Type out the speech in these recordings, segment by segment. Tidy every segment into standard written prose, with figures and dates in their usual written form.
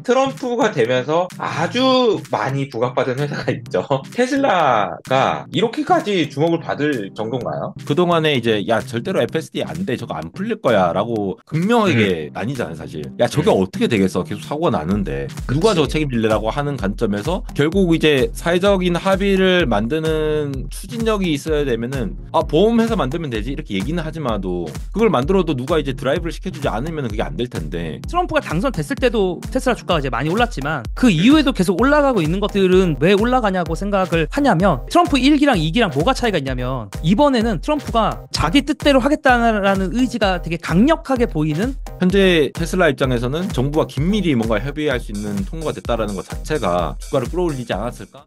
트럼프가 되면서 아주 많이 부각받은 회사가 있죠. 테슬라가 이렇게까지 주목을 받을 정도인가요? 그동안에 이제 야 절대로 FSD 안 돼. 저거 안 풀릴 거야 라고 음, 극명하게 나뉘잖아요 사실. 야 저게 음, 어떻게 되겠어. 계속 사고가 나는데 누가 저 그치. 책임질래라고 하는 관점에서 결국 이제 사회적인 합의를 만드는 추진력이 있어야 되면은 아 보험회사 만들면 되지 이렇게 얘기는 하지만도 그걸 만들어도 누가 이제 드라이브를 시켜주지 않으면 그게 안 될 텐데. 트럼프가 당선됐을 때도 테슬라 주가가 이제 많이 올랐지만 그 이후에도 계속 올라가고 있는 것들은 왜 올라가냐고 생각을 하냐면 트럼프 1기랑 2기랑 뭐가 차이가 있냐면 이번에는 트럼프가 자기 뜻대로 하겠다는 의지가 되게 강력하게 보이는. 현재 테슬라 입장에서는 정부와 긴밀히 뭔가 협의할 수 있는 통로가 됐다라는 것 자체가 주가를 끌어올리지 않았을까?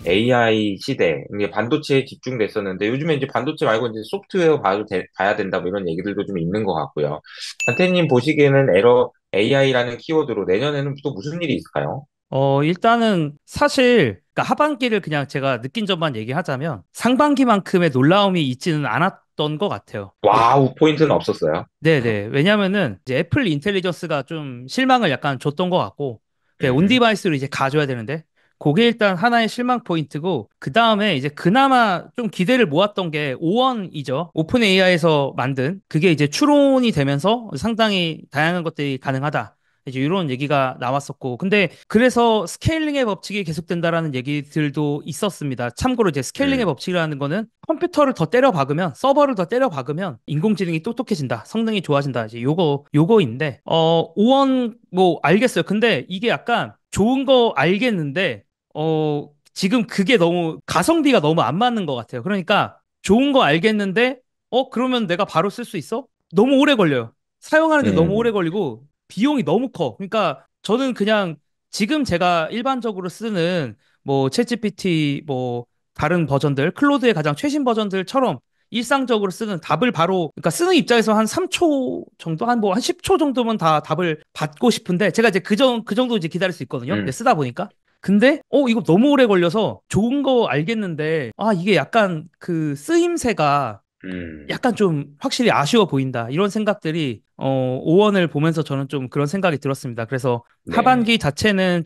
AI 시대, 이게 반도체에 집중됐었는데, 요즘에 이제 반도체 말고 이제 소프트웨어 봐야 된다, 뭐 이런 얘기들도 좀 있는 것 같고요. 안태님 보시기에는 AI라는 키워드로 내년에는 또 무슨 일이 있을까요? 일단은 사실 그러니까 하반기를 그냥 제가 느낀 점만 얘기하자면 상반기만큼의 놀라움이 있지는 않았던 것 같아요. 와우, 포인트는 없었어요. 네네. 왜냐면은 이제 애플 인텔리전스가 좀 실망을 약간 줬던 것 같고, 온 음, 디바이스로 이제 가져야 되는데, 그게 일단 하나의 실망 포인트고, 그 다음에 이제 그나마 좀 기대를 모았던 게 오원이죠. 오픈 AI에서 만든 그게 이제 추론이 되면서 상당히 다양한 것들이 가능하다. 이제 이런 얘기가 나왔었고, 근데 그래서 스케일링의 법칙이 계속된다라는 얘기들도 있었습니다. 참고로 이제 스케일링의 음, 법칙이라는 거는 컴퓨터를 더 때려 박으면 서버를 더 때려 박으면 인공지능이 똑똑해진다. 성능이 좋아진다. 이제 요거인데 오원 뭐 알겠어요. 근데 이게 약간 좋은 거 알겠는데 지금 그게 너무 가성비가 너무 안 맞는 것 같아요. 그러니까 좋은 거 알겠는데 그러면 내가 바로 쓸 수 있어? 너무 오래 걸려요. 사용하는데 너무 오래 음, 걸리고 비용이 너무 커. 그러니까 저는 그냥 지금 제가 일반적으로 쓰는 뭐 챗GPT 뭐 다른 버전들, 클로드의 가장 최신 버전들처럼 일상적으로 쓰는 답을 바로, 그러니까 쓰는 입장에서 한 3초 정도, 한 10초 정도면 다 답을 받고 싶은데, 제가 이제 그 정도 이제 기다릴 수 있거든요. 근데 음, 쓰다 보니까. 근데, 이거 너무 오래 걸려서 좋은 거 알겠는데, 이게 약간 그 쓰임새가 음, 약간 좀 확실히 아쉬워 보인다. 이런 생각들이, 5원을 보면서 저는 좀 그런 생각이 들었습니다. 그래서 네, 하반기 자체는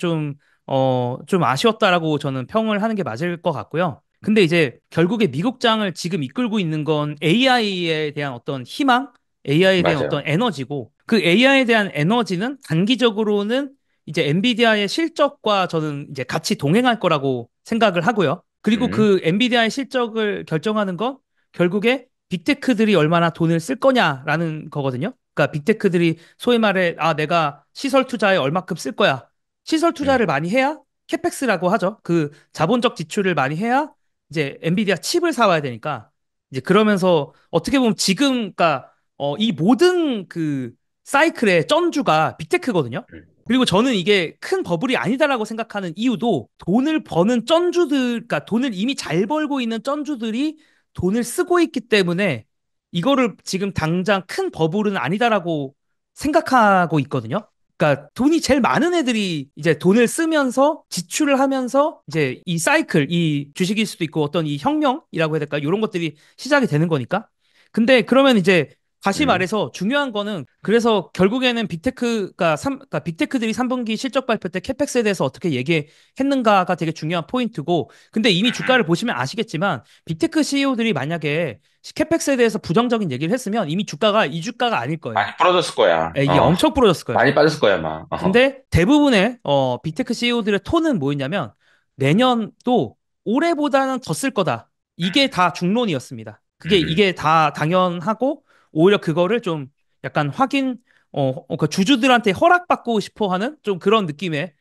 좀 아쉬웠다라고 저는 평을 하는 게 맞을 것 같고요. 근데 이제 결국에 미국장을 지금 이끌고 있는 건 AI에 대한 어떤 희망, AI에 대한 어떤 맞아요. 에너지고, 그 AI에 대한 에너지는 단기적으로는 이제 엔비디아의 실적과 저는 이제 같이 동행할 거라고 생각을 하고요. 그리고 음, 그 엔비디아의 실적을 결정하는 건 결국에 빅테크들이 얼마나 돈을 쓸 거냐라는 거거든요. 그러니까 빅테크들이 소위 말해 내가 시설 투자에 얼마큼 쓸 거야. 시설 음, 투자를 많이 해야 캐펙스라고 하죠. 그 자본적 지출을 많이 해야 이제 엔비디아 칩을 사와야 되니까 이제 그러면서 어떻게 보면 지금 그러니까 이 모든 그 사이클의 쩐주가 빅테크거든요. 음. 그리고 저는 이게 큰 버블이 아니다라고 생각하는 이유도 돈을 버는 쩐주들, 그러니까 돈을 이미 잘 벌고 있는 쩐주들이 돈을 쓰고 있기 때문에 이거를 지금 당장 큰 버블은 아니다라고 생각하고 있거든요. 그러니까 돈이 제일 많은 애들이 이제 돈을 쓰면서 지출을 하면서 이제 이 사이클, 이 주식일 수도 있고 어떤 이 혁명이라고 해야 될까? 이런 것들이 시작이 되는 거니까. 근데 그러면 이제 다시 음. 말해서 중요한 거는 그래서 결국에는 그러니까 빅테크들이 3분기 실적 발표 때 캐펙스에 대해서 어떻게 얘기했는가가 되게 중요한 포인트고 근데 이미 주가를 보시면 아시겠지만 빅테크 CEO들이 만약에 캐펙스에 대해서 부정적인 얘기를 했으면 이미 주가가 이 주가가 아닐 거예요. 많이 부러졌을 거야. 이게 엄청 부러졌을 거예요. 많이 빠졌을 거야, 아마. 근데 대부분의 빅테크 CEO들의 톤은 뭐였냐면 내년도 올해보다는 더 쓸 거다. 이게 다 중론이었습니다. 음. 이게 다 당연하고 오히려 그거를 좀 약간 그 주주들한테 허락받고 싶어 하는 좀 그런 느낌의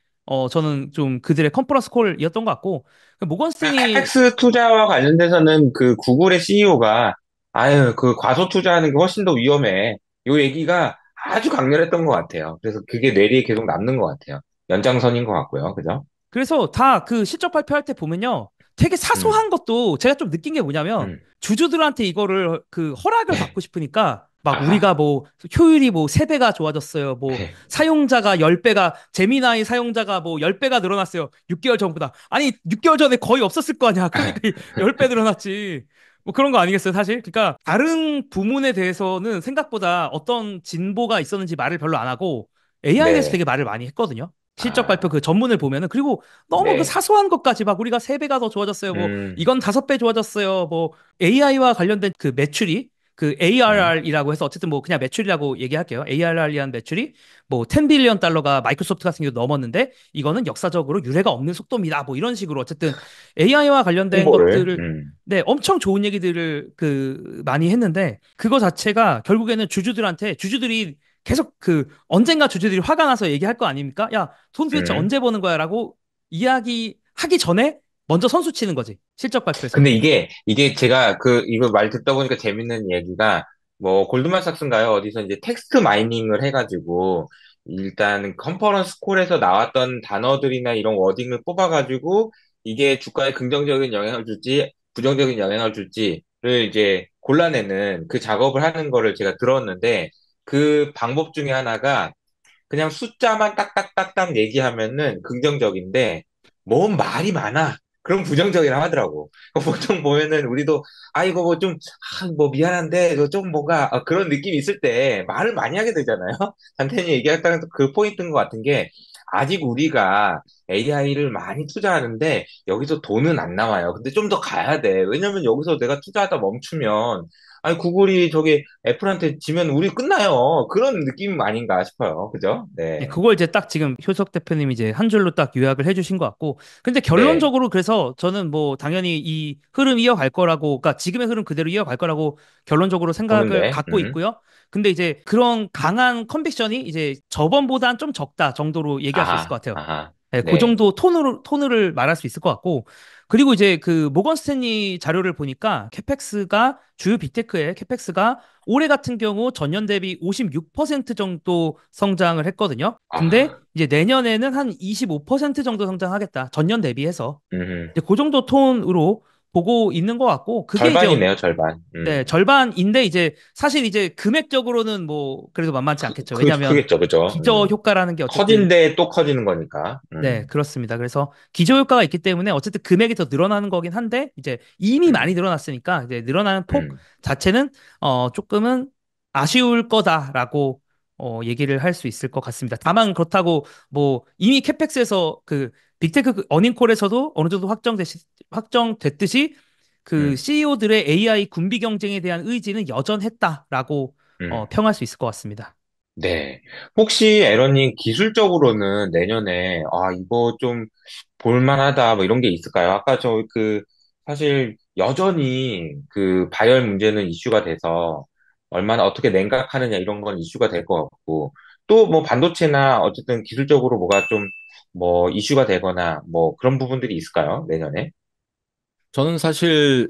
저는 좀 그들의 컨퍼런스 콜이었던 것 같고 그 모건스틴이. 카펙스 투자와 관련돼서는 그 구글의 CEO가 아유, 그 과소 투자하는 게 훨씬 더 위험해. 요 얘기가 아주 강렬했던 것 같아요. 그래서 그게 뇌리에 계속 남는 것 같아요. 연장선인 것 같고요. 그죠? 그래서 다 그 실적 발표할 때 보면요. 되게 음, 사소한 것도 제가 좀 느낀 게 뭐냐면 음. 주주들한테 이거를 그 허락을 네. 받고 싶으니까 막 아하. 우리가 뭐 효율이 뭐 3배가 좋아졌어요. 뭐 네. 사용자가 10배가 제미나이 사용자가 뭐 10배가 늘어났어요. 6개월 전보다. 아니 6개월 전에 거의 없었을 거 아니야. 그러니까 10배 늘어났지. 뭐 그런 거 아니겠어요, 사실? 그러니까 다른 부문에 대해서는 생각보다 어떤 진보가 있었는지 말을 별로 안 하고 AI에 대해서 되게 네. 말을 많이 했거든요. 실적 발표 아, 그 전문을 보면은 그리고 너무 그 네. 사소한 것까지 막 우리가 3배가 더 좋아졌어요. 뭐 음, 이건 5배 좋아졌어요. 뭐 AI와 관련된 그 매출이 그 네. ARR이라고 해서 어쨌든 뭐 그냥 매출이라고 얘기할게요. ARR이란 매출이 뭐 10 빌리언 달러가 마이크로소프트 같은 경우 넘었는데 이거는 역사적으로 유례가 없는 속도입니다. 뭐 이런 식으로 어쨌든 AI와 관련된 홍보를, 것들을 네, 엄청 좋은 얘기들을 그 많이 했는데 그거 자체가 결국에는 주주들이 계속 그 언젠가 주주들이 화가 나서 얘기할 거 아닙니까? 야, 돈 도대체 음. 언제 버는 거야라고 이야기하기 전에 먼저 선수 치는 거지. 실적 발표에서. 근데 이게 제가 이거 말 듣다 보니까 재밌는 얘기가, 뭐, 골드만삭스인가요? 어디서 이제 텍스트 마이닝을 해가지고, 일단 컨퍼런스 콜에서 나왔던 단어들이나 이런 워딩을 뽑아가지고, 이게 주가에 긍정적인 영향을 줄지, 부정적인 영향을 줄지를 이제 골라내는 그 작업을 하는 거를 제가 들었는데, 그 방법 중에 하나가 그냥 숫자만 딱딱딱딱 얘기하면은 긍정적인데, 뭔 말이 많아. 그럼 부정적이라 하더라고. 보통 보면은 우리도, 이거 뭐 좀, 뭐 미안한데, 이거 좀 뭔가, 그런 느낌이 있을 때 말을 많이 하게 되잖아요. 단테니 얘기했다는 그 포인트인 것 같은 게, 아직 우리가 AI를 많이 투자하는데, 여기서 돈은 안 나와요. 근데 좀 더 가야 돼. 왜냐면 여기서 내가 투자하다 멈추면, 구글이 저기 애플한테 지면 우리 끝나요. 그런 느낌 아닌가 싶어요. 그죠? 예, 네. 그걸 이제 딱 지금 효석 대표님이 이제 한 줄로 딱 요약을 해주신 것 같고. 근데 네. 결론적으로 그래서 저는 뭐 당연히 이 흐름 이어갈 거라고, 그러니까 지금의 흐름 그대로 이어갈 거라고 결론적으로 생각을 보는데, 갖고 있고요. 근데 이제 그런 강한 컨빅션이 이제 저번보다는 좀 적다 정도로 얘기할 수 있을 것 아하, 같아요. 아하. 네, 그 네. 정도 톤을 말할 수 있을 것 같고. 그리고 이제 그 모건 스탠리 자료를 보니까 캐펙스가 주요 빅테크의 캐펙스가 올해 같은 경우 전년 대비 56% 정도 성장을 했거든요. 근데 아, 이제 내년에는 한 25% 정도 성장하겠다. 전년 대비해서. 음, 이제 그 정도 톤으로 보고 있는 것 같고, 그게 이제 절반이네요, 절반. 네, 절반인데 이제 사실 이제 금액적으로는 뭐 그래도 만만치 않겠죠. 왜냐하면 크겠죠, 그죠? 기저 효과라는 게 어쨌든 커진데 또 커지는 거니까. 네, 그렇습니다. 그래서 기저 효과가 있기 때문에 어쨌든 금액이 더 늘어나는 거긴 한데 이제 이미 많이 음, 늘어났으니까 이제 늘어나는 폭 음. 자체는 조금은 아쉬울 거다라고 얘기를 할 수 있을 것 같습니다. 다만 그렇다고 뭐 이미 캐펙스에서 그 빅테크 그 어닝콜에서도 어느 정도 확정됐듯이 그 음, CEO들의 AI 군비 경쟁에 대한 의지는 여전했다라고 음. 평할 수 있을 것 같습니다. 네. 혹시 에러님 기술적으로는 내년에, 이거 좀 볼만하다, 뭐 이런 게 있을까요? 아까 사실 여전히 그 바이오 문제는 이슈가 돼서 얼마나 어떻게 냉각하느냐 이런 건 이슈가 될 것 같고, 또 뭐 반도체나 어쨌든 기술적으로 뭐가 좀 뭐 이슈가 되거나 뭐 그런 부분들이 있을까요? 내년에? 저는 사실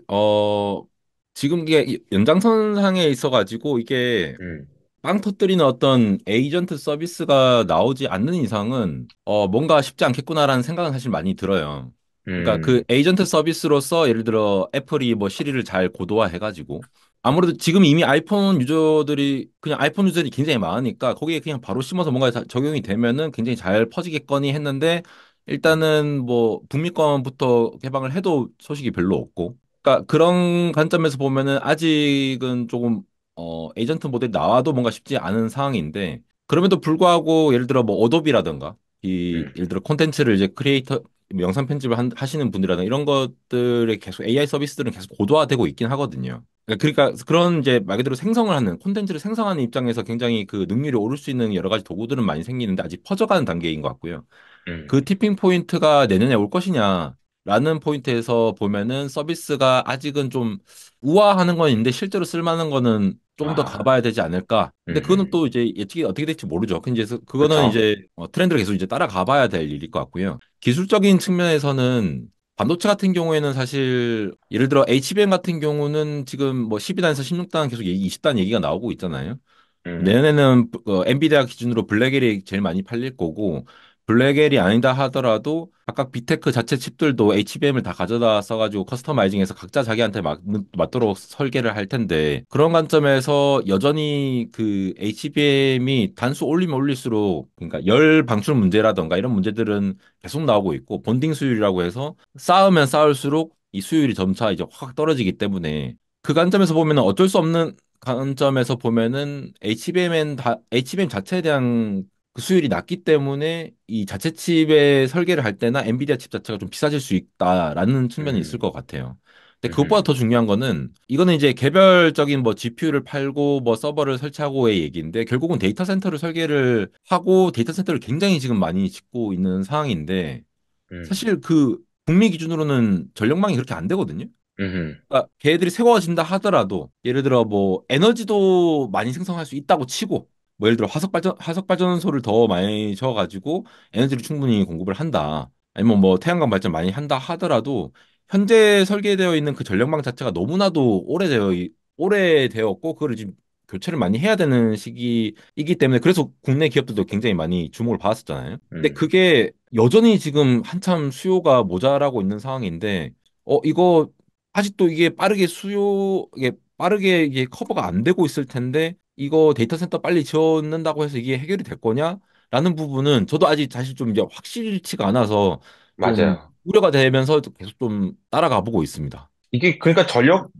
지금 이게 연장선상에 있어가지고 이게 음, 빵 터뜨리는 어떤 에이전트 서비스가 나오지 않는 이상은 뭔가 쉽지 않겠구나라는 생각은 사실 많이 들어요. 그러니까 그 음, 에이전트 서비스로서 예를 들어 애플이 뭐 시리를 잘 고도화해가지고 아무래도 지금 이미 아이폰 유저들이 그냥 아이폰 유저들이 굉장히 많으니까 거기에 그냥 바로 심어서 뭔가 적용이 되면은 굉장히 잘 퍼지겠거니 했는데 일단은 뭐 북미권부터 개방을 해도 소식이 별로 없고 그러니까 그런 관점에서 보면은 아직은 조금 에이전트 모델이 나와도 뭔가 쉽지 않은 상황인데, 그럼에도 불구하고 예를 들어 뭐 어도비라든가, 음, 예를 들어 콘텐츠를 이제 크리에이터, 뭐 영상 편집을 하시는 분들이라든가 이런 것들의 계속 AI 서비스들은 계속 고도화되고 있긴 하거든요. 그러니까 그런 이제 말 그대로 생성을 하는, 콘텐츠를 생성하는 입장에서 굉장히 그 능률이 오를 수 있는 여러 가지 도구들은 많이 생기는데 아직 퍼져가는 단계인 것 같고요. 음. 그 티핑 포인트가 내년에 올 것이냐라는 포인트에서 보면은 서비스가 아직은 좀 우아하는 건 있는데 실제로 쓸만한 거는 조금 더 아, 가봐야 되지 않을까. 근데 그거는 또 이제 예측이 어떻게 될지 모르죠. 근데 이제 그거는 그쵸. 이제 트렌드를 계속 이제 따라가 봐야 될 일일 것 같고요. 기술적인 측면에서는 반도체 같은 경우에는 사실 예를 들어 HBM 같은 경우는 지금 뭐 12단에서 16단 계속 20단 얘기가 나오고 있잖아요. 음, 내년에는 엔비디아 기준으로 블랙엘이 제일 많이 팔릴 거고 블랙엘이 아니다 하더라도 각각 빅테크 자체 칩들도 HBM을 다 가져다 써가지고 커스터마이징해서 각자 자기한테 맞도록 설계를 할 텐데 그런 관점에서 여전히 그 HBM이 단수 올리면 올릴수록 그러니까 열 방출 문제라던가 이런 문제들은 계속 나오고 있고 본딩 수율이라고 해서 쌓으면 쌓을수록 이 수율이 점차 이제 확 떨어지기 때문에 그 관점에서 보면은 어쩔 수 없는 관점에서 보면은 HBM 자체에 대한 그 수율이 낮기 때문에 이 자체 칩의 설계를 할 때나 엔비디아 칩 자체가 좀 비싸질 수 있다라는 측면이 있을 것 음, 같아요. 근데 그것보다 음, 더 중요한 거는 이거는 이제 개별적인 뭐 GPU를 팔고 뭐 서버를 설치하고의 얘기인데 결국은 데이터 센터를 설계를 하고 데이터 센터를 굉장히 지금 많이 짓고 있는 상황인데 음, 사실 그 북미 기준으로는 전력망이 그렇게 안 되거든요. 음, 그러니까 걔들이 세워진다 하더라도 예를 들어 뭐 에너지도 많이 생성할 수 있다고 치고 뭐 예를 들어 화석 발전소를 더 많이 져가지고 에너지를 충분히 공급을 한다. 아니면 뭐 태양광 발전 많이 한다 하더라도 현재 설계되어 있는 그 전력망 자체가 너무나도 오래되었고 그거를 지금 교체를 많이 해야 되는 시기이기 때문에 그래서 국내 기업들도 굉장히 많이 주목을 받았었잖아요. 근데 음. 그게 여전히 지금 한참 수요가 모자라고 있는 상황인데 이거 아직도 이게 빠르게 이게 커버가 안 되고 있을 텐데 이거 데이터 센터 빨리 지어놓는다고 해서 이게 해결이 될 거냐라는 부분은 저도 아직 사실 좀 이제 확실치가 않아서 좀 맞아요. 우려가 되면서 계속 좀 따라가 보고 있습니다. 이게 그러니까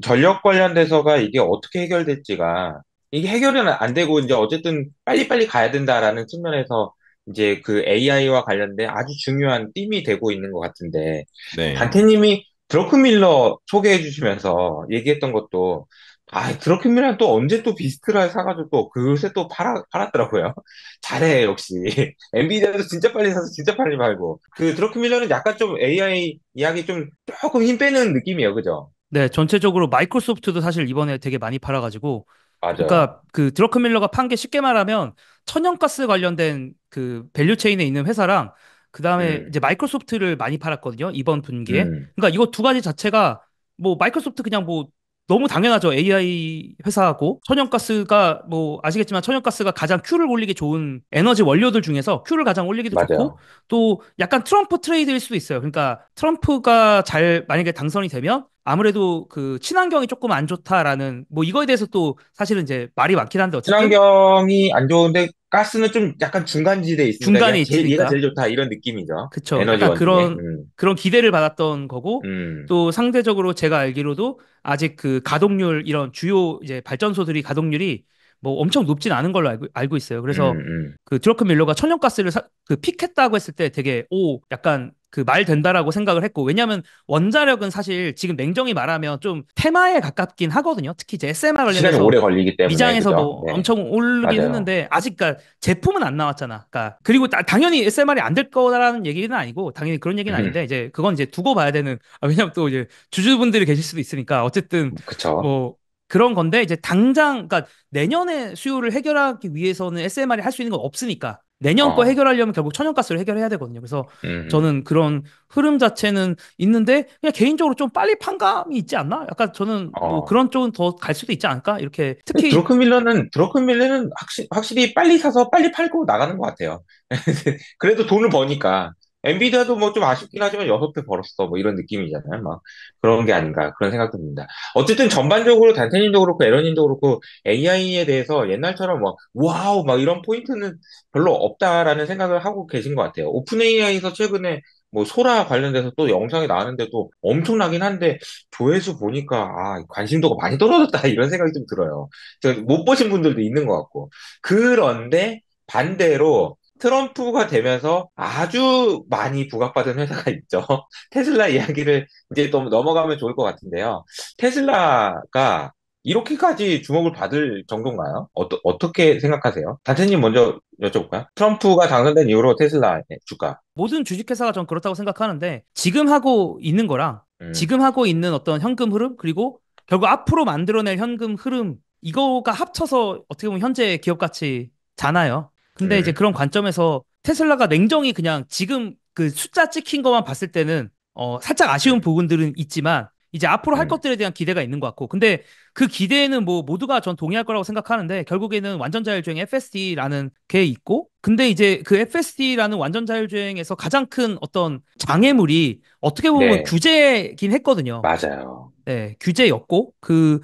전력 관련돼서가 이게 어떻게 해결될지가 이게 해결은 안 되고 이제 어쨌든 빨리빨리 가야 된다라는 측면에서 이제 그 AI와 관련된 아주 중요한 띠이 되고 있는 것 같은데 네. 단테님이 드러크밀러 소개해 주시면서 얘기했던 것도 드러크밀러는 또 언제 또 비스트라 사가지고 또 그새 또 팔았더라고요. 잘해 역시. 엔비디아도 진짜 빨리 사서 진짜 빨리 팔고 그 드러크밀러는 약간 좀 AI 이야기 좀 조금 힘 빼는 느낌이에요, 그죠? 네, 전체적으로 마이크로소프트도 사실 이번에 되게 많이 팔아가지고, 그러니까 맞아요. 그 드러크밀러가 판 게 쉽게 말하면 천연가스 관련된 그 밸류 체인에 있는 회사랑 그 다음에 음, 이제 마이크로소프트를 많이 팔았거든요, 이번 분기에. 음, 그러니까 이거 두 가지 자체가 뭐 마이크로소프트 그냥 뭐 너무 당연하죠. AI 회사하고 천연가스가 뭐 아시겠지만 천연가스가 가장 Q를 올리기 좋은 에너지 원료들 중에서 Q를 가장 올리기도 좋고 맞아요. 또 약간 트럼프 트레이드일 수도 있어요. 그러니까 트럼프가 잘 만약에 당선이 되면 아무래도 그 친환경이 조금 안 좋다라는 뭐 이거에 대해서 또 사실은 이제 말이 많긴 한데 어쨌든 친환경이 안 좋은데 가스는 좀 약간 중간지대에 있습니다. 그냥 중간에 얘가 제일 있으니까 좋다 이런 느낌이죠. 그쵸. 약간 에너지원 중에. 그런 기대를 받았던 거고, 음, 또 상대적으로 제가 알기로도 아직 그 가동률, 이런 주요 이제 발전소들이 가동률이 뭐 엄청 높진 않은 걸로 알고 있어요. 음, 그래서 음. 그 드러크 밀러가 천연가스를 그 픽했다고 했을 때 되게, 약간 그 말 된다라고 생각을 했고, 왜냐면 원자력은 사실 지금 냉정히 말하면 좀 테마에 가깝긴 하거든요. 특히 이제 SMR 시간이 오래 관련해서 걸리기 때문에, 미장에서 그죠? 뭐 네, 엄청 오르긴 맞아요. 했는데 아직 그러니까 제품은 안 나왔잖아. 그러니까 그리고 당연히 SMR이 안 될 거라는 얘기는 아니고 당연히 그런 얘기는 아닌데 이제 그건 이제 두고 봐야 되는 왜냐면 또 이제 주주분들이 계실 수도 있으니까 어쨌든 그쵸. 뭐 그런 건데 이제 당장 그러니까 내년에 수요를 해결하기 위해서는 SMR이 할 수 있는 건 없으니까 내년 거 어, 해결하려면 결국 천연가스를 해결해야 되거든요. 그래서 음. 저는 그런 흐름 자체는 있는데 그냥 개인적으로 좀 빨리 판감이 있지 않나? 약간 저는 뭐 어. 그런 쪽은 더 갈 수도 있지 않을까? 이렇게 근데 특히 드러크밀러는 확실히 빨리 사서 빨리 팔고 나가는 것 같아요. 그래도 돈을 버니까. 엔비디아도 뭐 좀 아쉽긴 하지만 6배 벌었어. 뭐 이런 느낌이잖아요. 막 그런 게 아닌가. 그런 생각도 듭니다. 어쨌든 전반적으로 단테님도 그렇고 에러님도 그렇고 AI에 대해서 옛날처럼 막 와우 막 이런 포인트는 별로 없다라는 생각을 하고 계신 것 같아요. 오픈 AI에서 최근에 뭐 소라 관련돼서 또 영상이 나왔는데도 엄청나긴 한데 조회수 보니까 관심도가 많이 떨어졌다 이런 생각이 좀 들어요. 못 보신 분들도 있는 것 같고. 그런데 반대로 트럼프가 되면서 아주 많이 부각받은 회사가 있죠. 테슬라 이야기를 이제 또 넘어가면 좋을 것 같은데요. 테슬라가 이렇게까지 주목을 받을 정도인가요? 어떻게 생각하세요? 단체님 먼저 여쭤볼까요? 트럼프가 당선된 이후로 테슬라 주가. 모든 주식회사가 전 그렇다고 생각하는데 지금 하고 있는 거랑 음, 지금 하고 있는 어떤 현금 흐름 그리고 결국 앞으로 만들어낼 현금 흐름 이거가 합쳐서 어떻게 보면 현재 기업 가치잖아요. 근데 이제 음, 그런 관점에서 테슬라가 냉정히 그냥 지금 그 숫자 찍힌 것만 봤을 때는 살짝 아쉬운 음, 부분들은 있지만 이제 앞으로 할 음. 것들에 대한 기대가 있는 것 같고 근데 그 기대에는 뭐 모두가 전 동의할 거라고 생각하는데 결국에는 완전 자율주행 FSD라는 게 있고 근데 이제 그 FSD라는 완전 자율주행에서 가장 큰 어떤 장애물이 어떻게 보면 네, 규제긴 했거든요. 맞아요. 네, 규제였고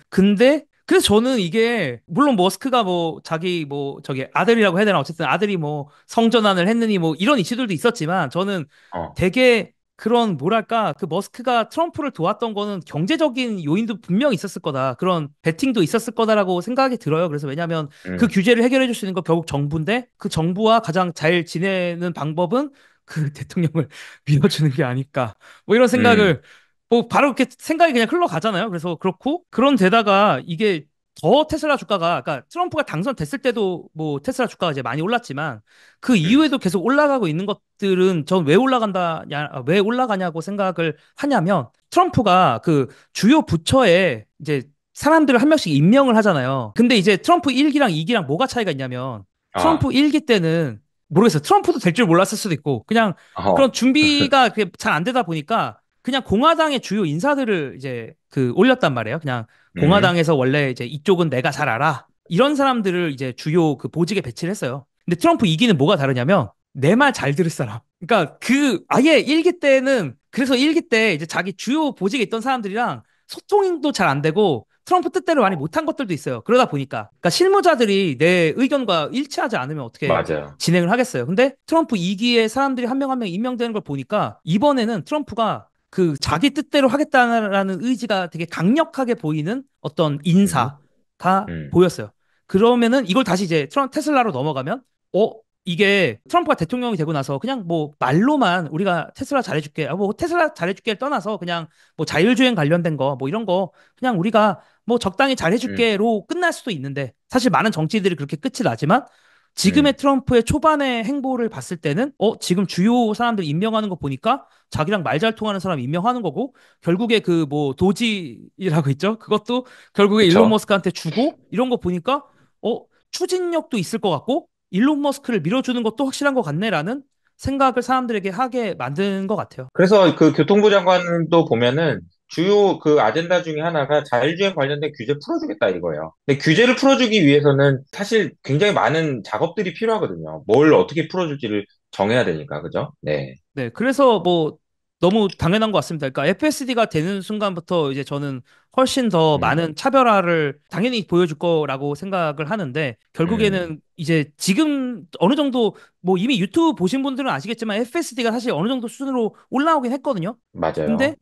근데 그래서 저는 이게 물론 머스크가 뭐 자기 뭐 저기 아들이라고 해야 되나 어쨌든 아들이 뭐 성전환을 했느니 뭐 이런 이슈들도 있었지만 저는 어, 되게 그런 뭐랄까 그 머스크가 트럼프를 도왔던 거는 경제적인 요인도 분명히 있었을 거다. 그런 베팅도 있었을 거다라고 생각이 들어요. 그래서 왜냐하면 그 음, 규제를 해결해 줄 수 있는 건 결국 정부인데 그 정부와 가장 잘 지내는 방법은 그 대통령을 밀어주는 게 아닐까. 뭐 이런 음, 생각을 뭐 바로 이렇게 생각이 그냥 흘러가잖아요. 그래서 그렇고 그런 데다가 이게 더 테슬라 주가가 그러니까 트럼프가 당선됐을 때도 뭐 테슬라 주가가 이제 많이 올랐지만 그 음, 이후에도 계속 올라가고 있는 것들은 전 왜 올라간다냐 왜 올라가냐고 생각을 하냐면 트럼프가 그 주요 부처에 이제 사람들을 한 명씩 임명을 하잖아요. 근데 이제 트럼프 1기랑 2기랑 뭐가 차이가 있냐면 아, 트럼프 1기 때는 모르겠어요. 트럼프도 될 줄 몰랐을 수도 있고 그냥 그런 어, 준비가 잘 안 되다 보니까 그냥 공화당의 주요 인사들을 이제 그 올렸단 말이에요. 그냥 음, 공화당에서 원래 이제 이쪽은 내가 잘 알아. 이런 사람들을 이제 주요 그 보직에 배치를 했어요. 근데 트럼프 2기는 뭐가 다르냐면 내 말 잘 들을 사람. 그러니까 그 아예 1기 때는 그래서 1기 때 이제 자기 주요 보직에 있던 사람들이랑 소통도 잘 안 되고 트럼프 뜻대로 많이 못한 것들도 있어요. 그러다 보니까 그러니까 실무자들이 내 의견과 일치하지 않으면 어떻게 맞아요. 진행을 하겠어요. 근데 트럼프 2기에 사람들이 한 명 한 명 임명되는 걸 보니까 이번에는 트럼프가 그 자기 뜻대로 하겠다라는 의지가 되게 강력하게 보이는 어떤 음, 인사가 음, 보였어요. 그러면은 이걸 다시 이제 테슬라로 넘어가면 어 이게 트럼프가 대통령이 되고 나서 그냥 뭐 말로만 우리가 테슬라 잘해줄게, 뭐 테슬라 잘해줄게를 떠나서 그냥 뭐 자율주행 관련된 거 뭐 이런 거 그냥 우리가 뭐 적당히 음, 잘해줄게로 끝날 수도 있는데 사실 많은 정치들이 그렇게 끝이 나지만 지금의 음, 트럼프의 초반의 행보를 봤을 때는 지금 주요 사람들 임명하는 거 보니까 자기랑 말 잘 통하는 사람 임명하는 거고 결국에 그 뭐 도지라고 있죠. 그것도 결국에 일론 그쵸. 머스크한테 주고 이런 거 보니까 추진력도 있을 것 같고 일론 머스크를 밀어주는 것도 확실한 것 같네라는 생각을 사람들에게 하게 만든 것 같아요. 그래서 그 교통부 장관도 보면은 주요 그 아젠다 중에 하나가 자율주행 관련된 규제 풀어주겠다 이거예요. 근데 규제를 풀어주기 위해서는 사실 굉장히 많은 작업들이 필요하거든요. 뭘 어떻게 풀어줄지를 정해야 되니까, 그죠? 네. 네, 그래서 뭐 너무 당연한 것 같습니다. 그러니까 FSD가 되는 순간부터 이제 저는 훨씬 더 음, 많은 차별화를 당연히 보여줄 거라고 생각을 하는데 음, 결국에는 이제 지금 어느 정도 뭐 이미 유튜브 보신 분들은 아시겠지만 FSD가 사실 어느 정도 수준으로 올라오긴 했거든요. 근데 맞아요.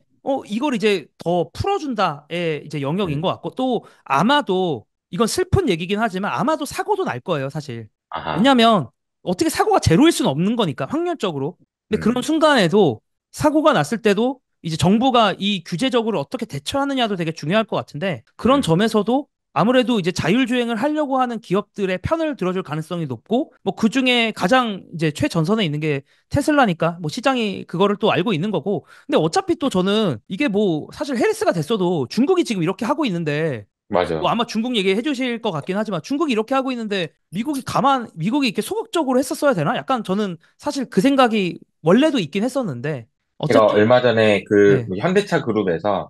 이걸 이제 더 풀어준다의 이제 영역인 음, 것 같고 또 아마도 이건 슬픈 얘기긴 하지만 아마도 사고도 날 거예요, 사실. 아하, 왜냐하면 어떻게 사고가 제로일 수는 없는 거니까 확률적으로. 근데 그런 음, 순간에도 사고가 났을 때도 이제 정부가 이 규제적으로 어떻게 대처하느냐도 되게 중요할 것 같은데 그런 음, 점에서도 아무래도 이제 자율주행을 하려고 하는 기업들의 편을 들어줄 가능성이 높고 뭐 그중에 가장 이제 최전선에 있는 게 테슬라니까 뭐 시장이 그거를 또 알고 있는 거고 근데 어차피 또 저는 이게 뭐 사실 해리스가 됐어도 중국이 지금 이렇게 하고 있는데 뭐 맞아. 아마 중국 얘기해 주실 것 같긴 하지만 중국이 이렇게 하고 있는데 미국이 이렇게 소극적으로 했었어야 되나? 약간 저는 사실 그 생각이 원래도 있긴 했었는데 제가 어쨌든 얼마 전에 그 네. 현대차 그룹에서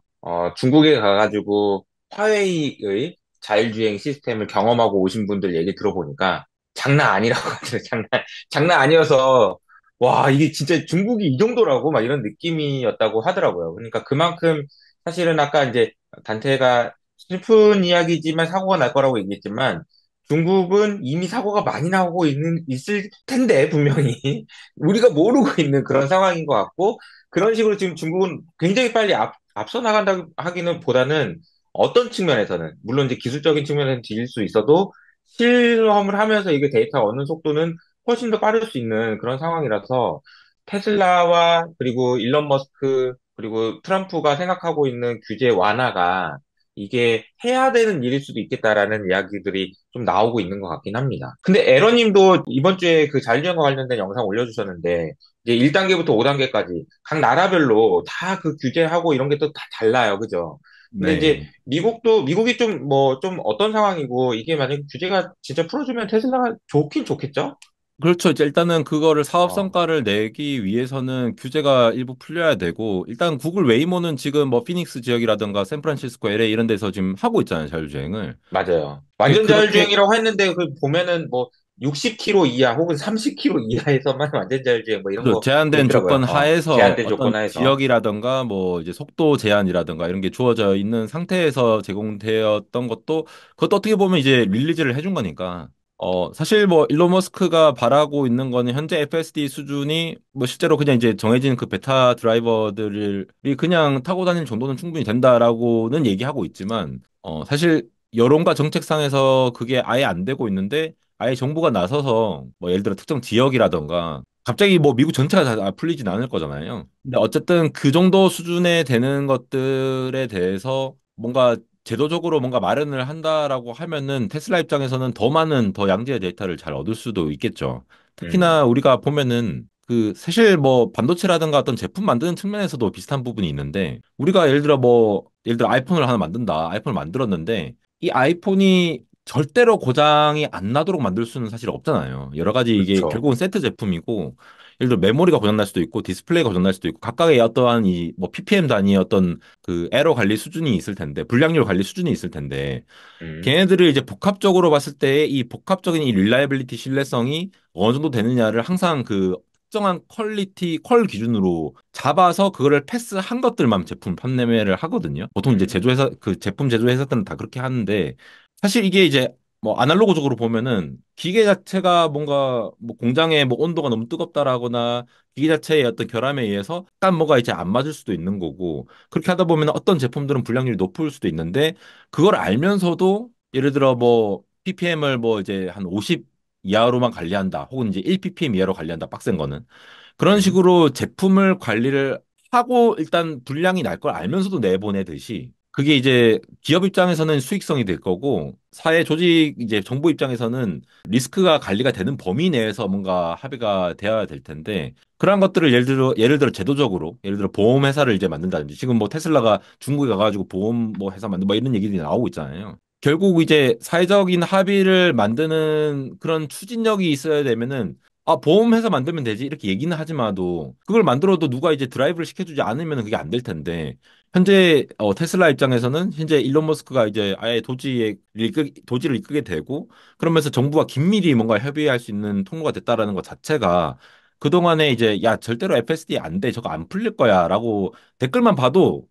중국에 가가지고 화웨이의 자율주행 시스템을 경험하고 오신 분들 얘기 들어보니까 장난 아니라고 하더라고요. 장난 아니어서 와 이게 진짜 중국이 이 정도라고 막 이런 느낌이었다고 하더라고요. 그러니까 그만큼 사실은 아까 이제 단태가 슬픈 이야기지만 사고가 날 거라고 얘기했지만 중국은 이미 사고가 많이 나오고 있을 텐데 분명히 우리가 모르고 있는 그런 상황인 것 같고 그런 식으로 지금 중국은 굉장히 빨리 앞서 나간다 하기는 보다는 어떤 측면에서는, 물론 이제 기술적인 측면에서는 뒤질 수 있어도 실험을 하면서 이게 데이터가 어느 속도는 훨씬 더 빠를 수 있는 그런 상황이라서 테슬라와 그리고 일론 머스크 그리고 트럼프가 생각하고 있는 규제 완화가 이게 해야 되는 일일 수도 있겠다라는 이야기들이 좀 나오고 있는 것 같긴 합니다. 근데 에러님도 이번 주에 그 자율주행과 관련된 영상 올려주셨는데 이제 1단계부터 5단계까지 각 나라별로 다 그 규제하고 이런 게 또 다 달라요. 그죠? 근데 이제 네. 미국이 좀 좀 어떤 상황이고 이게 만약에 규제가 진짜 풀어주면 테슬라가 좋긴 좋겠죠? 그렇죠. 이제 일단은 그거를 사업 어, 성과를 내기 위해서는 규제가 일부 풀려야 되고, 일단 구글 웨이모는 지금 뭐 피닉스 지역이라든가 샌프란시스코, LA 이런 데서 지금 하고 있잖아요, 자율주행을. 맞아요. 예, 완전 그렇게 자율주행이라고 했는데 그 보면은 뭐 60km 이하 혹은 30km 이하에서만 완전 자율주행 뭐 이런 그죠. 거 돼 제한된 있더라고요. 조건 하에서 제한된 어떤 조건 하에서. 지역이라든가 뭐 이제 속도 제한이라든가 이런 게 주어져 있는 상태에서 제공되었던 것도 그것도 어떻게 보면 이제 릴리즈를 해준 거니까. 사실 뭐 일론 머스크가 바라고 있는 거는 현재 FSD 수준이 뭐 실제로 그냥 이제 정해진 그 베타 드라이버들이 그냥 타고 다니는 정도는 충분히 된다라고는 얘기하고 있지만, 사실 여론과 정책상에서 그게 아예 안 되고 있는데, 아예 정부가 나서서 뭐 예를 들어 특정 지역이라던가 갑자기 뭐 미국 전체가 다 풀리진 않을 거잖아요. 근데 어쨌든 그 정도 수준에 되는 것들에 대해서 뭔가 제도적으로 뭔가 마련을 한다라고 하면은 테슬라 입장에서는 더 많은 더 양질의 데이터를 잘 얻을 수도 있겠죠. 특히나 음, 우리가 보면은 그 사실 뭐 반도체라든가 어떤 제품 만드는 측면에서도 비슷한 부분이 있는데 우리가 예를 들어 아이폰을 하나 만든다. 아이폰을 만들었는데 이 아이폰이 절대로 고장이 안 나도록 만들 수는 사실 없잖아요. 여러 가지 이게 그렇죠. 결국은 세트 제품이고 예를 들어 메모리가 고장 날 수도 있고 디스플레이가 고장 날 수도 있고 각각의 어떠한 이 뭐 ppm 단위의 어떤 그 에러 관리 수준이 있을 텐데 불량률 관리 수준이 있을 텐데 음, 걔네들을 이제 복합적으로 봤을 때 이 복합적인 이 릴라이빌리티 신뢰성이 어느 정도 되느냐를 항상 그 특정한 퀄리티 퀄 기준으로 잡아서 그거를 패스한 것들만 제품 판매를 하거든요. 보통 이제 음, 제조회사 그 제품 제조회사들은 다 그렇게 하는데 사실 이게 이제 뭐 아날로그적으로 보면은 기계 자체가 뭔가 뭐 공장의 뭐 온도가 너무 뜨겁다라거나 기계 자체의 어떤 결함에 의해서 약간 뭐가 이제 안 맞을 수도 있는 거고 그렇게 하다 보면 어떤 제품들은 불량률이 높을 수도 있는데 그걸 알면서도 예를 들어 뭐 ppm을 뭐 이제 한 50 이하로만 관리한다 혹은 이제 1 ppm 이하로 관리한다 빡센 거는 그런 음, 식으로 제품을 관리를 하고 일단 불량이 날 걸 알면서도 내보내듯이 그게 이제 기업 입장에서는 수익성이 될 거고 사회 조직 이제 정부 입장에서는 리스크가 관리가 되는 범위 내에서 뭔가 합의가 되어야 될 텐데 그러한 것들을 예를 들어 제도적으로 예를 들어 보험 회사를 이제 만든다든지 지금 뭐 테슬라가 중국에 가가지고 보험 뭐 회사 만든 뭐 이런 얘기들이 나오고 있잖아요. 결국 이제 사회적인 합의를 만드는 그런 추진력이 있어야 되면은 보험회사 만들면 되지. 이렇게 얘기는 하지마도 그걸 만들어도 누가 이제 드라이브를 시켜주지 않으면 그게 안 될 텐데. 현재 테슬라 입장에서는 현재 일론 머스크가 이제 아예 도지를 이끌게 되고 그러면서 정부와 긴밀히 뭔가 협의할 수 있는 통로가 됐다라는 것 자체가 그동안에 이제 야 절대로 FSD 안 돼. 저거 안 풀릴 거야라고 댓글만 봐도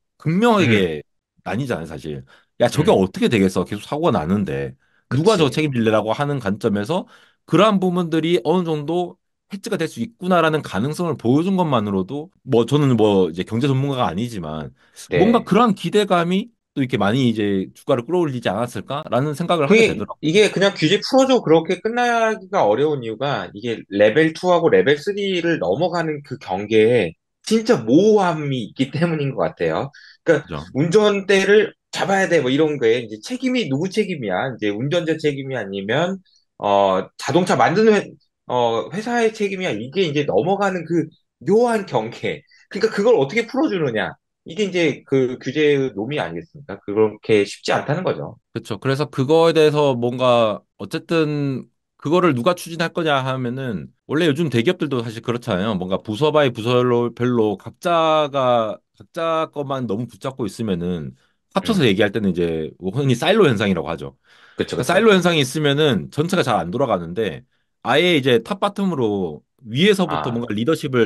음, 극명하게 나뉘잖아요, 사실. 야 저게 음, 어떻게 되겠어. 계속 사고가 나는데. 누가 저 그치. 책임질래라고 하는 관점에서 그러한 부분들이 어느 정도 해지가 될 수 있구나라는 가능성을 보여준 것만으로도 뭐 저는 뭐 이제 경제 전문가가 아니지만 뭔가 네. 그러한 기대감이 또 이렇게 많이 이제 주가를 끌어올리지 않았을까라는 생각을 하게 되더라고요. 이게 그냥 규제 풀어줘 그렇게 끝나기가 어려운 이유가 이게 레벨 2하고 레벨 3를 넘어가는 그 경계에 진짜 모호함이 있기 때문인 것 같아요. 그러니까 그죠? 운전대를 잡아야 돼 뭐 이런 거에 이제 책임이 누구 책임이야? 이제 운전자 책임이 아니면 자동차 만드는 회사의 책임이야. 이게 이제 넘어가는 그 묘한 경계. 그러니까 그걸 어떻게 풀어주느냐? 이게 이제 그 규제의 놈이 아니겠습니까? 그렇게 쉽지 않다는 거죠. 그렇죠. 그래서 그거에 대해서 뭔가 어쨌든 그거를 누가 추진할 거냐 하면은 원래 요즘 대기업들도 사실 그렇잖아요. 뭔가 부서 바이 부서로 별로 각자 것만 너무 붙잡고 있으면은 합쳐서 음. 얘기할 때는 이제 뭐 흔히 사일로 현상이라고 하죠. 그쵸, 그러니까 그쵸. 사일로 현상이 있으면은 전체가 잘 안 돌아가는데 아예 이제 탑바텀으로 위에서부터 아, 뭔가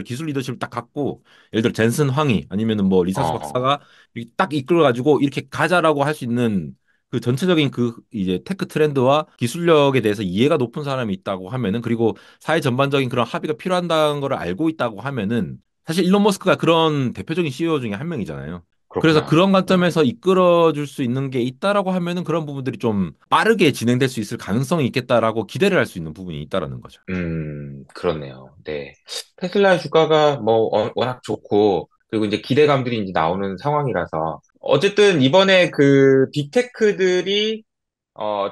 기술 리더십을 딱 갖고 예를 들어 젠슨 황이 아니면은 뭐 리사스 어, 박사가 이렇게 딱 이끌어가지고 이렇게 가자라고 할 수 있는 그 전체적인 그 이제 테크 트렌드와 기술력에 대해서 이해가 높은 사람이 있다고 하면은 그리고 사회 전반적인 그런 합의가 필요한다는 걸 알고 있다고 하면은 사실 일론 머스크가 그런 대표적인 CEO 중에 한 명이잖아요. 그래서 그렇구나. 그런 네. 관점에서 이끌어 줄 수 있는 게 있다라고 하면은 그런 부분들이 좀 빠르게 진행될 수 있을 가능성이 있겠다라고 기대를 할 수 있는 부분이 있다라는 거죠. 그렇네요. 네. 테슬라 주가가 뭐, 워낙 좋고, 그리고 이제 기대감들이 이제 나오는 상황이라서, 어쨌든 이번에 그 빅테크들이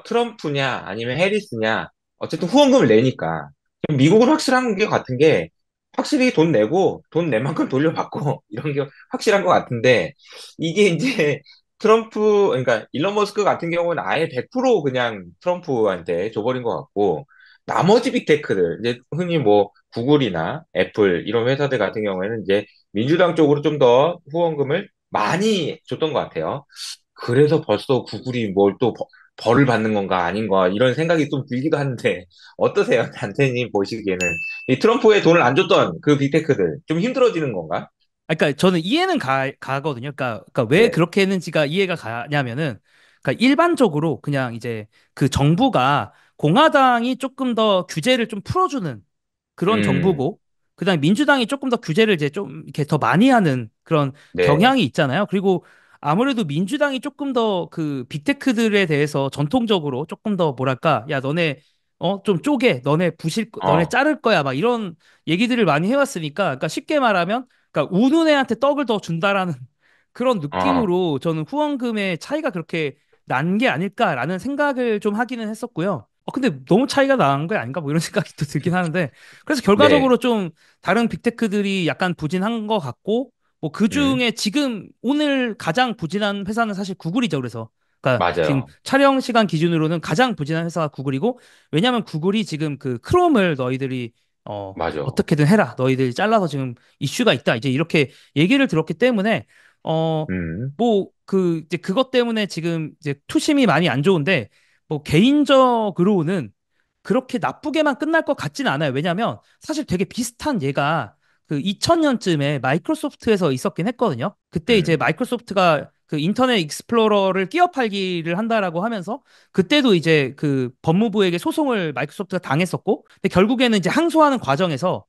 트럼프냐 아니면 해리스냐 어쨌든 후원금을 내니까 지금 미국은 확실한 게 같은 게 확실히 돈 내고 돈 낸 만큼 돌려받고 이런 게 확실한 것 같은데 이게 이제 트럼프 그러니까 일론 머스크 같은 경우는 아예 100% 그냥 트럼프한테 줘버린 것 같고 나머지 빅테크들 이제 흔히 뭐 구글이나 애플 이런 회사들 같은 경우에는 이제 민주당 쪽으로 좀 더 후원금을 많이 줬던 것 같아요. 그래서 벌써 구글이 뭘 또 벌을 받는 건가 아닌가 이런 생각이 좀 들기도 하는데 어떠세요? 단테님 보시기에는 이 트럼프에 돈을 안 줬던 그 빅테크들 좀 힘들어지는 건가? 그러니까 저는 이해는 가거든요. 그러니까 왜 네, 그렇게 했는지가 이해가 가냐면은, 그러니까 일반적으로 그냥 이제 그 정부가 공화당이 조금 더 규제를 좀 풀어주는 그런 음, 정부고, 그다음에 민주당이 조금 더 규제를 이제 좀 이렇게 더 많이 하는 그런 네, 경향이 있잖아요. 그리고 아무래도 민주당이 조금 더 그 빅테크들에 대해서 전통적으로 조금 더 뭐랄까, 야, 너네 좀 쪼개, 너네 어, 자를 거야, 막 이런 얘기들을 많이 해왔으니까, 그러니까 쉽게 말하면, 그러니까 우는 애한테 떡을 더 준다라는 그런 어, 느낌으로 저는 후원금의 차이가 그렇게 난 게 아닐까라는 생각을 좀 하기는 했었고요. 근데 너무 차이가 나는 거 아닌가? 뭐 이런 생각이 또 들긴 하는데. 그래서 네, 결과적으로 좀 다른 빅테크들이 약간 부진한 것 같고, 뭐 그 음, 중에 지금 오늘 가장 부진한 회사는 사실 구글이죠. 그래서. 그러니까 지금 맞아요. 촬영 시간 기준으로는 가장 부진한 회사가 구글이고, 왜냐면 구글이 지금 그 크롬을 너희들이 맞아. 어떻게든 해라. 너희들이 잘라서 지금 이슈가 있다. 이제 이렇게 얘기를 들었기 때문에 어, 음, 이제 그것 때문에 지금 이제 투심이 많이 안 좋은데, 뭐, 개인적으로는 그렇게 나쁘게만 끝날 것 같지는 않아요. 왜냐면 사실 되게 비슷한 예가 그 2000년쯤에 마이크로소프트에서 있었긴 했거든요. 그때 이제 음, 마이크로소프트가 그 인터넷 익스플로러를 끼어 팔기를 한다라고 하면서 그때도 이제 그 법무부에게 소송을 마이크로소프트가 당했었고, 근데 결국에는 이제 항소하는 과정에서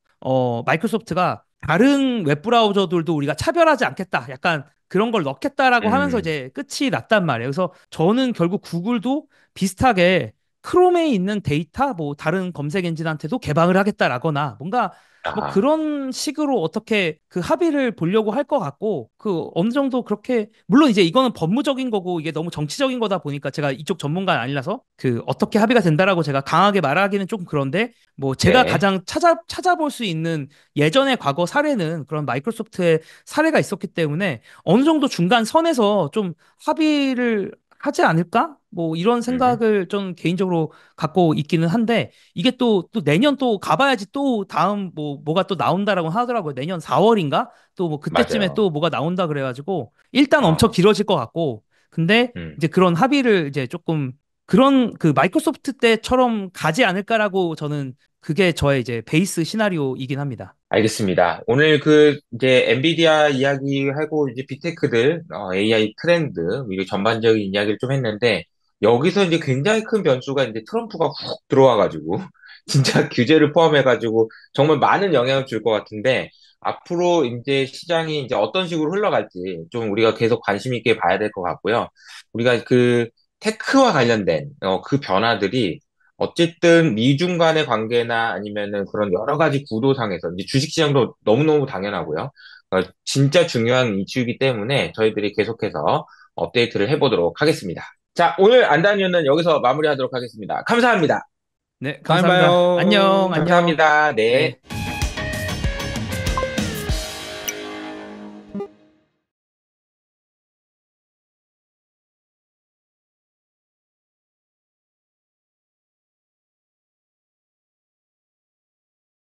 마이크로소프트가 다른 웹브라우저들도 우리가 차별하지 않겠다. 약간 그런 걸 넣겠다라고 하면서 음, 이제 끝이 났단 말이에요. 그래서 저는 결국 구글도 비슷하게 크롬에 있는 데이터, 뭐 다른 검색 엔진한테도 개방을 하겠다라거나 뭔가 뭐 아, 그런 식으로 어떻게 그 합의를 보려고 할 것 같고, 그 어느 정도 그렇게, 물론 이제 이거는 법무적인 거고 이게 너무 정치적인 거다 보니까 제가 이쪽 전문가는 아니라서 그 어떻게 합의가 된다라고 제가 강하게 말하기는 조금 그런데, 뭐 제가 네, 가장 찾아볼 수 있는 예전의 과거 사례는 그런 마이크로소프트의 사례가 있었기 때문에 어느 정도 중간 선에서 좀 합의를 하지 않을까? 뭐 이런 음, 생각을 좀 개인적으로 갖고 있기는 한데, 이게 또 내년 또 가봐야지 또 다음 뭐가 또 나온다라고 하더라고요. 내년 4월인가? 또 뭐 그때쯤에 맞아요. 또 뭐가 나온다 그래가지고 일단 엄청 어, 길어질 것 같고, 근데 음. 이제 그런 합의를 이제 조금 그런 그 마이크로소프트 때처럼 가지 않을까라고 저는 그게 저의 이제 베이스 시나리오이긴 합니다. 알겠습니다. 오늘 이제, 엔비디아 이야기하고, 이제, 빅테크들, AI 트렌드, 이게 전반적인 이야기를 좀 했는데, 여기서 이제 굉장히 큰 변수가 이제 트럼프가 훅 들어와가지고, 진짜 규제를 포함해가지고, 정말 많은 영향을 줄 것 같은데, 앞으로 이제 시장이 이제 어떤 식으로 흘러갈지, 좀 우리가 계속 관심 있게 봐야 될 것 같고요. 우리가 테크와 관련된, 그 변화들이, 어쨌든 미중 간의 관계나 아니면은 그런 여러 가지 구도상에서 이제 주식시장도 너무너무 당연하고요. 진짜 중요한 이슈이기 때문에 저희들이 계속해서 업데이트를 해보도록 하겠습니다. 자, 오늘 안다뉴는 여기서 마무리하도록 하겠습니다. 감사합니다. 네, 다음에 감사합니다. 안녕, 봐요. 안녕. 감사합니다. 네. 네.